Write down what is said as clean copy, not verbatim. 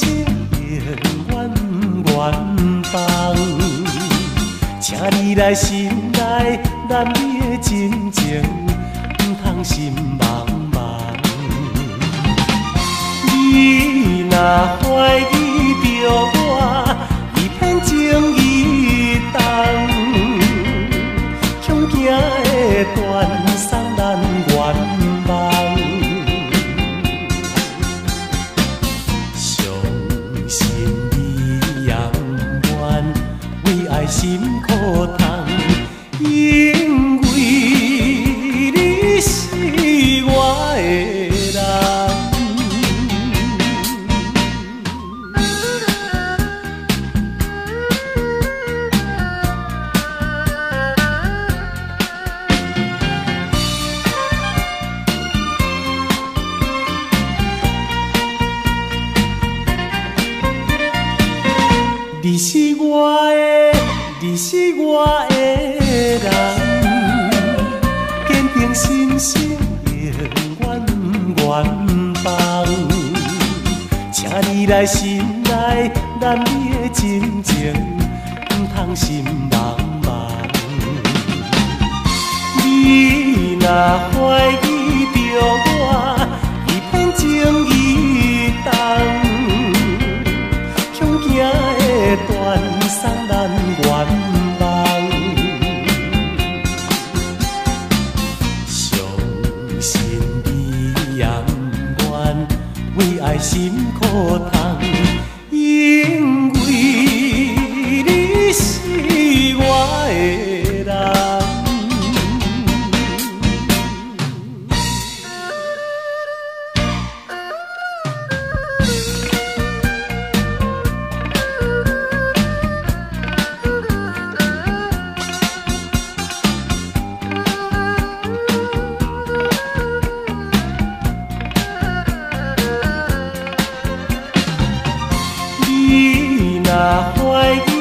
生永远远放，请你来心内咱的真情，唔通心茫茫。你若怀疑着我，一片情意重，恐惊会断送咱愿望。相信你也不愿为爱心苦痛，因为你是我的人。你是我的，你是我的人，坚定心声永远远放。请你来心内咱的真情，唔通心茫茫。你若怀疑着我，一片情意重。惊会断送咱愿望，相信你也不愿为爱心苦痛，因为你是我的人。你若怀疑